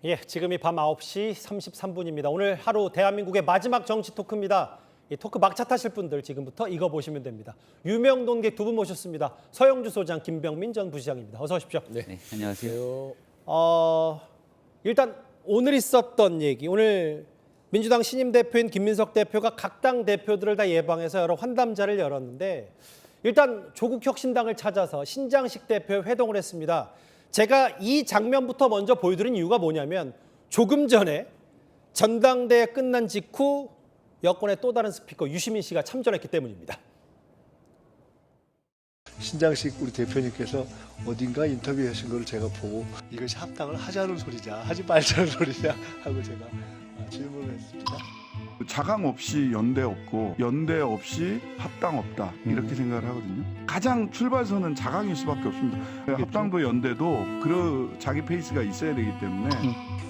예, 지금이 밤 9시 33분입니다. 오늘 하루 대한민국의 마지막 정치 토크입니다. 이 토크 막차 타실 분들 지금부터 이거 보시면 됩니다. 유명 논객 두 분 모셨습니다. 서영주 소장, 김병민 전 부시장입니다. 어서 오십시오. 네, 안녕하세요. 일단 오늘 있었던 얘기, 오늘 민주당 신임 대표인 김민석 대표가 각 당 대표들을 다 예방해서 여러 환담자를 열었는데 일단 조국 혁신당을 찾아서 신장식 대표 회동을 했습니다. 제가 이 장면부터 먼저 보여드린 이유가 뭐냐면 조금 전에 전당대회 끝난 직후 여권의 또 다른 스피커 유시민 씨가 참전했기 때문입니다. 신장식 우리 대표님께서 어딘가 인터뷰하신 걸 제가 보고 이것이 합당을 하자는 소리냐 하지 말자는 소리냐 하고 제가 질문을 했습니다. 자강 없이 연대 없고 연대 없이 합당 없다 이렇게 생각을 하거든요. 가장 출발선은 자강일 수밖에 없습니다. 합당도 연대도 자기 페이스가 있어야 되기 때문에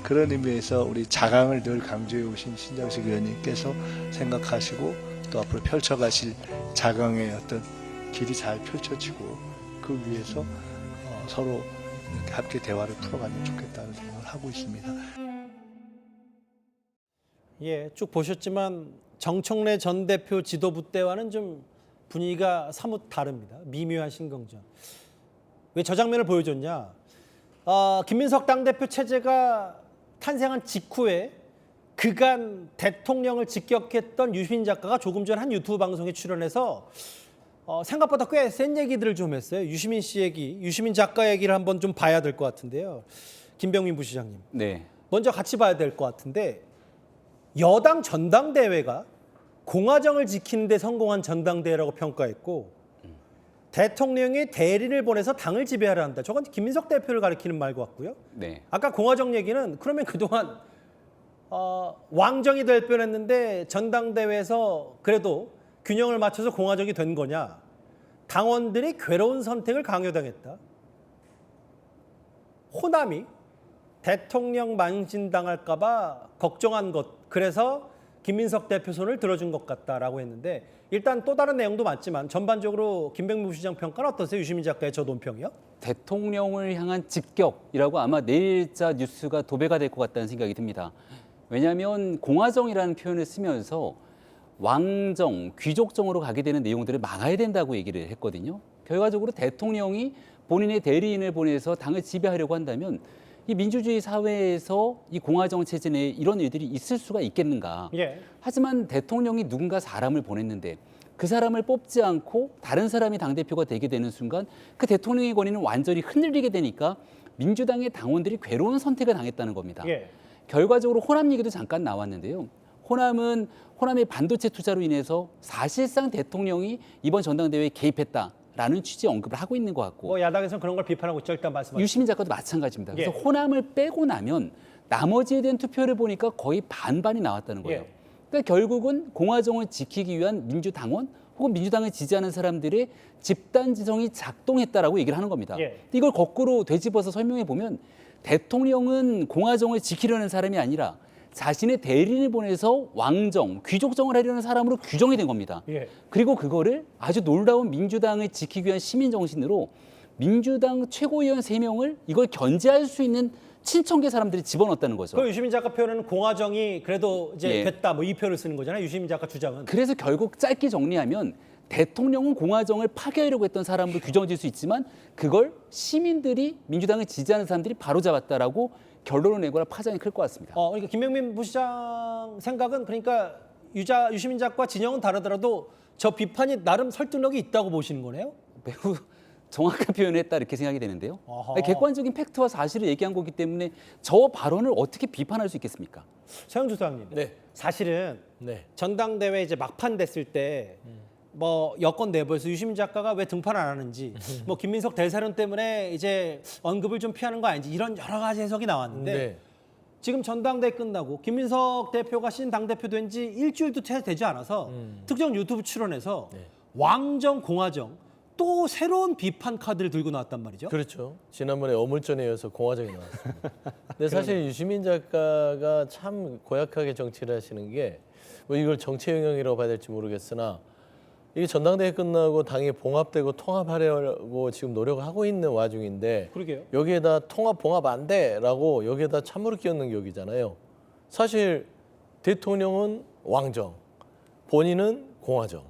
그런 의미에서 우리 자강을 늘 강조해 오신 신장식 의원님께서 생각하시고 또 앞으로 펼쳐가실 자강의 어떤 길이 잘 펼쳐지고 그 위에서 서로 이렇게 함께 대화를 풀어가면 좋겠다는 생각을 하고 있습니다. 예, 쭉 보셨지만 정청래 전 대표 지도부 때와는 좀 분위기가 사뭇 다릅니다. 미묘한 신경전. 왜 저 장면을 보여줬냐? 김민석 당대표 체제가 탄생한 직후에 그간 대통령을 직격했던 유시민 작가가 조금 전 한 유튜브 방송에 출연해서 생각보다 꽤 센 얘기들을 좀 했어요. 유시민 씨 얘기, 유시민 작가 얘기를 한번 좀 봐야 될 것 같은데요. 김병민 부시장님. 네. 먼저 같이 봐야 될 것 같은데 여당 전당대회가 공화정을 지키는 데 성공한 전당대회라고 평가했고 대통령이 대리를 보내서 당을 지배하려 한다. 저건 김민석 대표를 가리키는 말 같고요. 네. 아까 공화정 얘기는 그러면 그동안 왕정이 될 뻔했는데 전당대회에서 그래도 균형을 맞춰서 공화정이 된 거냐. 당원들이 괴로운 선택을 강요당했다. 호남이 대통령 망신당할까 봐 걱정한 것. 그래서 김민석 대표 손을 들어준 것 같다라고 했는데 일단 또 다른 내용도 맞지만 전반적으로 김병민 부시장 평가는 어떠세요? 유시민 작가의 저 논평이요? 대통령을 향한 직격이라고 아마 내일자 뉴스가 도배가 될 것 같다는 생각이 듭니다. 왜냐하면 공화정이라는 표현을 쓰면서 왕정, 귀족정으로 가게 되는 내용들을 막아야 된다고 얘기를 했거든요. 결과적으로 대통령이 본인의 대리인을 보내서 당을 지배하려고 한다면 이 민주주의 사회에서 이 공화정 체제 내에 이런 일들이 있을 수가 있겠는가. 예. 하지만 대통령이 누군가 사람을 보냈는데 그 사람을 뽑지 않고 다른 사람이 당대표가 되게 되는 순간 그 대통령의 권위는 완전히 흔들리게 되니까 민주당의 당원들이 괴로운 선택을 당했다는 겁니다. 예. 결과적으로 호남 얘기도 잠깐 나왔는데요. 호남의 반도체 투자로 인해서 사실상 대통령이 이번 전당대회에 개입했다라는 취지의 언급을 하고 있는 것 같고 뭐 야당에서는 그런 걸 비판하고 있죠. 일단 말씀하세요. 유시민 작가도 마찬가지입니다. 그래서 예. 호남을 빼고 나면 나머지에 대한 투표를 보니까 거의 반반이 나왔다는 거예요. 예. 그러니까 결국은 공화정을 지키기 위한 민주당원 혹은 민주당을 지지하는 사람들의 집단지성이 작동했다라고 얘기를 하는 겁니다. 예. 이걸 거꾸로 되짚어서 설명해 보면 대통령은 공화정을 지키려는 사람이 아니라 자신의 대리인을 보내서 왕정, 귀족정을 하려는 사람으로 규정이 된 겁니다. 예. 그리고 그거를 아주 놀라운 민주당을 지키기 위한 시민 정신으로 민주당 최고위원 3명을 이걸 견제할 수 있는 7,000개 사람들이 집어넣었다는 거죠. 그 유시민 작가 표현은 공화정이 그래도 이제 예. 됐다 뭐 이 표현을 쓰는 거잖아요. 유시민 작가 주장은. 그래서 결국 짧게 정리하면 대통령은 공화정을 파괴하려고 했던 사람으로 규정질 수 있지만 그걸 시민들이 민주당을 지지하는 사람들이 바로잡았다라고 결론을 내거나 파장이 클 것 같습니다. 그러니까 김병민 부시장 생각은 그러니까 유시민 작가 진영은 다르더라도 저 비판이 나름 설득력이 있다고 보시는 거네요. 매우 정확한 표현을 했다 이렇게 생각이 되는데요. 아하. 객관적인 팩트와 사실을 얘기한 거기 때문에 저 발언을 어떻게 비판할 수 있겠습니까? 서영주 소장님. 네. 사실은 네. 전당대회 이제 막판 됐을 때 뭐 여권 내부에서 유시민 작가가 왜 등판 안 하는지 뭐 김민석 대사련 때문에 이제 언급을 좀 피하는 거 아닌지 이런 여러 가지 해석이 나왔는데 네. 지금 전당대회 끝나고 김민석 대표가 신당대표 된 지 일주일도 채 되지 않아서 특정 유튜브 출연해서 네. 왕정 공화정 또 새로운 비판 카드를 들고 나왔단 말이죠. 그렇죠. 지난번에 어물전에 이어서 공화정이 나왔습니다. 근데 사실 유시민 작가가 참 고약하게 정치를 하시는 게 뭐 이걸 정치 영역이라고 봐야 될지 모르겠으나 이게 전당대회 끝나고 당이 봉합되고 통합하려고 지금 노력을 하고 있는 와중인데 그러게요. 여기에다 봉합 안 돼라고 여기에다 참으로 끼얹는 격이잖아요. 사실 대통령은 왕정, 본인은 공화정,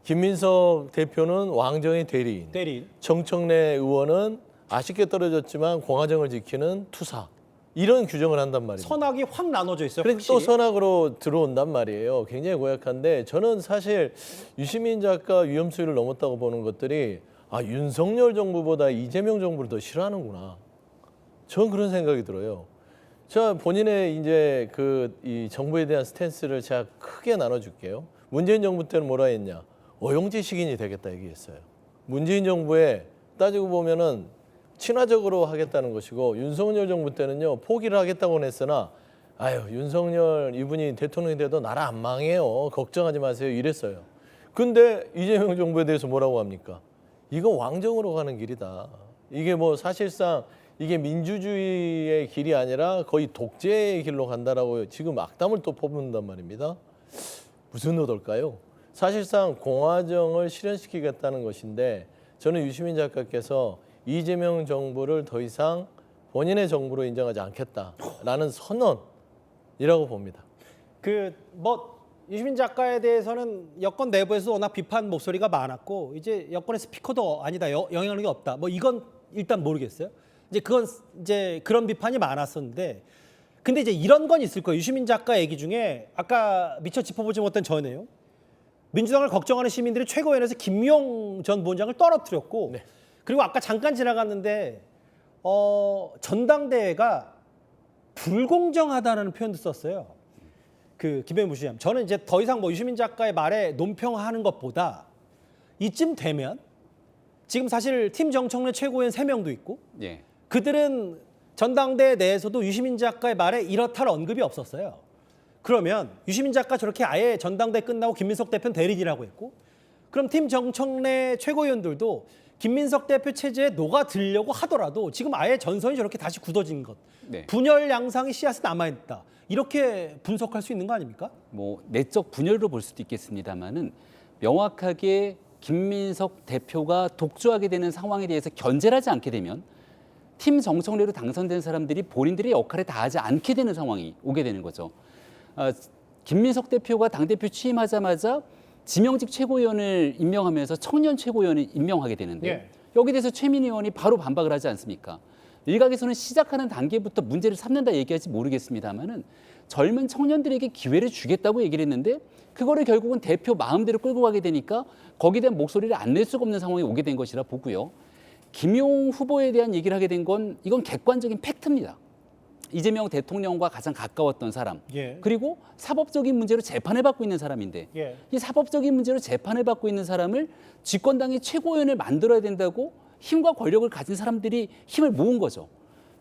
김민석 대표는 왕정의 대리인, 대리인. 정청래 의원은 아쉽게 떨어졌지만 공화정을 지키는 투사. 이런 규정을 한단 말입니다. 선악이 확 나눠져 있어요. 그래서 또 확실히. 선악으로 들어온단 말이에요. 굉장히 고약한데 저는 사실 유시민 작가 위험수위를 넘었다고 보는 것들이 윤석열 정부보다 이재명 정부를 더 싫어하는구나. 전 그런 생각이 들어요. 저 본인의 이제 이 정부에 대한 스탠스를 제가 크게 나눠줄게요. 문재인 정부 때는 뭐라 했냐? 어용지 식인이 되겠다 얘기했어요. 문재인 정부에 따지고 보면은 친화적으로 하겠다는 것이고 윤석열 정부 때는요 포기를 하겠다고는 했으나 윤석열 이분이 대통령이 돼도 나라 안 망해요. 걱정하지 마세요. 이랬어요. 근데 이재명 정부에 대해서 뭐라고 합니까? 이건 왕정으로 가는 길이다. 이게 뭐 사실상 이게 민주주의의 길이 아니라 거의 독재의 길로 간다라고 지금 악담을 또 퍼붓는단 말입니다. 무슨 의도일까요? 사실상 공화정을 실현시키겠다는 것인데 저는 유시민 작가께서 이재명 정부를 더 이상 본인의 정부로 인정하지 않겠다라는 선언이라고 봅니다. 유시민 작가에 대해서는 여권 내부에서 워낙 비판 목소리가 많았고 이제 여권의 스피커도 아니다, 영향력이 없다. 이건 일단 모르겠어요. 이제 그런 비판이 많았었는데, 근데 이제 이런 건 있을 거예요. 유시민 작가 얘기 중에 아까 미처 짚어보지 못한 저 내용. 민주당을 걱정하는 시민들이 최고위원회에서 김용 전 부원장을 떨어뜨렸고. 네. 그리고 아까 잠깐 지나갔는데 전당대회가 불공정하다는 표현도 썼어요. 김병민 부시장. 저는 이제 더 이상 유시민 작가의 말에 논평하는 것보다 이쯤 되면 지금 사실 팀 정청래 최고위원 3명도 있고 예. 그들은 전당대회 내에서도 유시민 작가의 말에 이렇다 할 언급이 없었어요. 그러면 유시민 작가 저렇게 아예 전당대회 끝나고 김민석 대표는 대리인이라고 했고 그럼 팀 정청래 최고위원들도 김민석 대표 체제에 녹아들려고 하더라도 지금 아예 전선이 저렇게 다시 굳어진 것. 네. 분열 양상의 씨앗이 남아있다. 이렇게 분석할 수 있는 거 아닙니까? 내적 분열로 볼 수도 있겠습니다만은 명확하게 김민석 대표가 독주하게 되는 상황에 대해서 견제를 하지 않게 되면 팀 정청래로 당선된 사람들이 본인들의 역할을 다하지 않게 되는 상황이 오게 되는 거죠. 김민석 대표가 당대표 취임하자마자 지명직 최고위원을 임명하면서 청년 최고위원을 임명하게 되는데 예. 여기 대해서 최민희 의원이 바로 반박을 하지 않습니까? 일각에서는 시작하는 단계부터 문제를 삼는다 얘기할지 모르겠습니다만은 젊은 청년들에게 기회를 주겠다고 얘기를 했는데 그거를 결국은 대표 마음대로 끌고 가게 되니까 거기에 대한 목소리를 안 낼 수가 없는 상황이 오게 된 것이라 보고요. 김용 후보에 대한 얘기를 하게 된 건 이건 객관적인 팩트입니다. 이재명 대통령과 가장 가까웠던 사람, 예. 그리고 사법적인 문제로 재판을 받고 있는 사람인데 예. 이 사법적인 문제로 재판을 받고 있는 사람을 집권당의 최고위원을 만들어야 된다고 힘과 권력을 가진 사람들이 힘을 모은 거죠.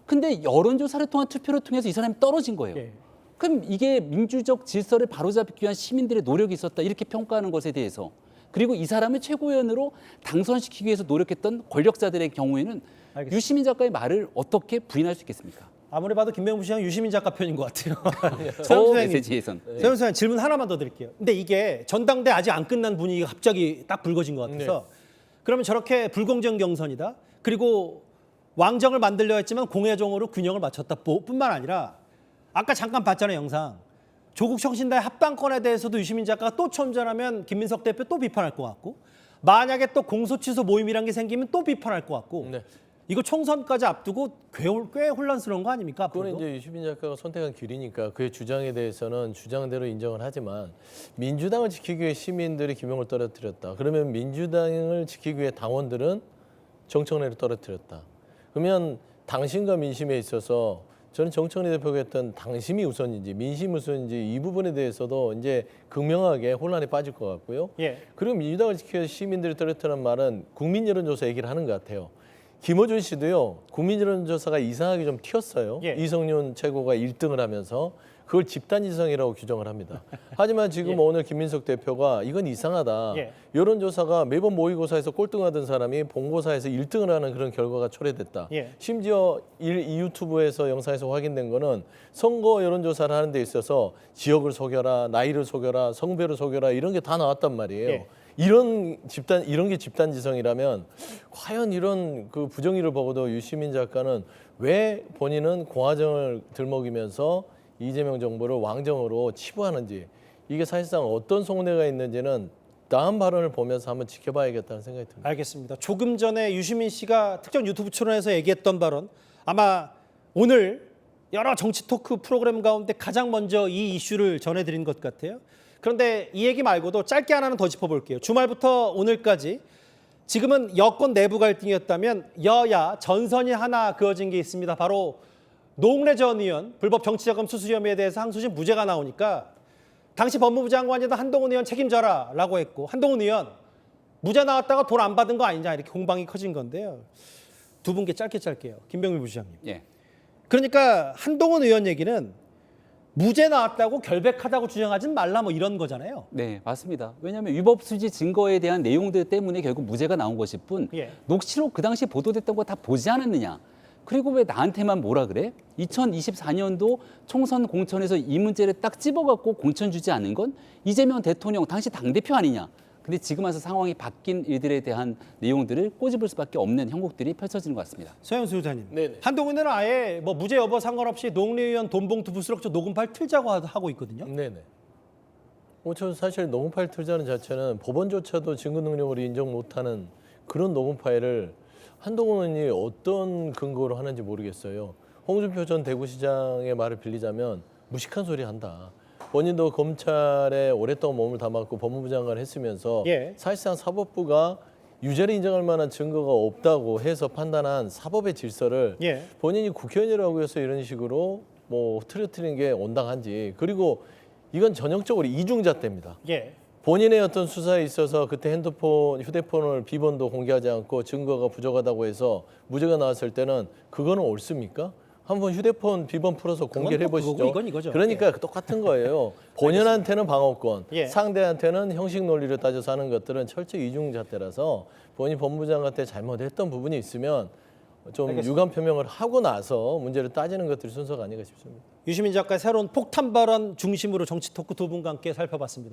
근데 여론조사를 통한 투표를 통해서 이 사람이 떨어진 거예요. 예. 그럼 이게 민주적 질서를 바로잡기 위한 시민들의 노력이 있었다 이렇게 평가하는 것에 대해서 그리고 이 사람을 최고위원으로 당선시키기 위해서 노력했던 권력자들의 경우에는 알겠습니다. 유시민 작가의 말을 어떻게 부인할 수 있겠습니까? 아무리 봐도 김병민 부시장 유시민 작가 편인 것 같아요. 메시지에선. 서영 소장님 질문 하나만 더 드릴게요. 근데 이게 전당대 아직 안 끝난 분위기가 갑자기 딱 불거진 것 같아서 그러면 저렇게 불공정 경선이다. 그리고 왕정을 만들려 했지만 공회정으로 균형을 맞췄다 뿐만 아니라 아까 잠깐 봤잖아요 영상. 조국 혁신당의 합당권에 대해서도 유시민 작가가 또 첨전하면 김민석 대표 또 비판할 것 같고 만약에 또 공소 취소 모임이란 게 생기면 또 비판할 것 같고 네. 이거 총선까지 앞두고 꽤 혼란스러운 거 아닙니까? 그거는 앞으로도? 이제 유시민 작가가 선택한 길이니까 그의 주장에 대해서는 주장대로 인정을 하지만 민주당을 지키기 위해 시민들이 김용을 떨어뜨렸다. 그러면 민주당을 지키기 위해 당원들은 정청래를 떨어뜨렸다. 그러면 당신과 민심에 있어서 저는 정청래 대표가 했던 당심이 우선인지 민심 우선인지 이 부분에 대해서도 이제 극명하게 혼란에 빠질 것 같고요. 예. 그리고 민주당을 지키기 위해 시민들이 떨어뜨리는 말은 국민 여론조사 얘기를 하는 것 같아요. 김어준 씨도요. 국민 여론조사가 이상하게 좀 튀었어요. 예. 이성윤 최고가 1등을 하면서 그걸 집단지성이라고 규정을 합니다. 하지만 지금 오늘 김민석 대표가 이건 이상하다. 예. 여론조사가 매번 모의고사에서 꼴등하던 사람이 본고사에서 1등을 하는 그런 결과가 초래됐다. 예. 심지어 이 유튜브에서 영상에서 확인된 거는 선거 여론조사를 하는 데 있어서 지역을 속여라, 나이를 속여라, 성별을 속여라 이런 게 다 나왔단 말이에요. 예. 이런 게 집단지성이라면 과연 이런 그 부정의를 보고도 유시민 작가는 왜 본인은 공화정을 들먹이면서 이재명 정부를 왕정으로 치부하는지, 이게 사실상 어떤 속내가 있는지는 다음 발언을 보면서 한번 지켜봐야겠다는 생각이 듭니다. 알겠습니다. 조금 전에 유시민 씨가 특정 유튜브 출연에서 얘기했던 발언, 아마 오늘 여러 정치 토크 프로그램 가운데 가장 먼저 이 이슈를 전해드린 것 같아요. 그런데 이 얘기 말고도 짧게 하나는 더 짚어볼게요. 주말부터 오늘까지 지금은 여권 내부 갈등이었다면 여야 전선이 하나 그어진 게 있습니다. 바로 노웅래 전 의원 불법 정치자금 수수 혐의에 대해서 항소심 무죄가 나오니까 당시 법무부 장관이던 한동훈 의원 책임져라라고 했고, 한동훈 의원 무죄 나왔다가 돈 안 받은 거 아니냐, 이렇게 공방이 커진 건데요. 두 분께 짧게요. 김병민 부시장님. 예. 그러니까 한동훈 의원 얘기는 무죄 나왔다고 결백하다고 주장하지 말라, 뭐 이런 거잖아요. 네, 맞습니다. 왜냐하면 위법 수지 증거에 대한 내용들 때문에 결국 무죄가 나온 것일 뿐 예. 녹취록 그 당시 보도됐던 거 다 보지 않았느냐. 그리고 왜 나한테만 뭐라 그래? 2024년도 총선 공천에서 이 문제를 딱 집어갖고 공천 주지 않은 건 이재명 대통령 당시 당대표 아니냐. 근데 지금 와서 상황이 바뀐 일들에 대한 내용들을 꼬집을 수밖에 없는 형국들이 펼쳐지는 것 같습니다. 서영수 의원님. 네네. 한동훈은 아예 뭐 무죄 여부 상관없이 노웅래 의원 돈봉투 부스럭저 녹음 파일 틀자고 하고 있거든요. 네네. 저 사실 녹음 파일 틀자는 자체는 법원조차도 증거 능력으로 인정 못하는 그런 녹음 파일을 한동훈 의원이 어떤 근거로 하는지 모르겠어요. 홍준표 전 대구시장의 말을 빌리자면 무식한 소리 한다. 본인도 검찰에 오랫동안 몸을 담았고 법무부 장관을 했으면서 예. 사실상 사법부가 유죄를 인정할 만한 증거가 없다고 해서 판단한 사법의 질서를 예. 본인이 국회의원이라고 해서 이런 식으로 뭐 틀어뜨리는 게 온당한지, 그리고 이건 전형적으로 이중잣대입니다. 예. 본인의 어떤 수사에 있어서 그때 휴대폰을 비번도 공개하지 않고 증거가 부족하다고 해서 무죄가 나왔을 때는 그거는 옳습니까? 한번 휴대폰 비번 풀어서 공개를 그건 또 해보시죠. 그거고 이건 이거죠. 그러니까 똑같은 거예요. 본인한테는 방어권, 예. 상대한테는 형식 논리를 따져서 하는 것들은 철저히 이중잣대라서 본인 법무장관 때 잘못했던 부분이 있으면 좀 알겠습니다. 유감 표명을 하고 나서 문제를 따지는 것들이 순서가 아닌가 싶습니다. 유시민 작가의 새로운 폭탄 발언 중심으로 정치 토크 두 분과 함께 살펴봤습니다.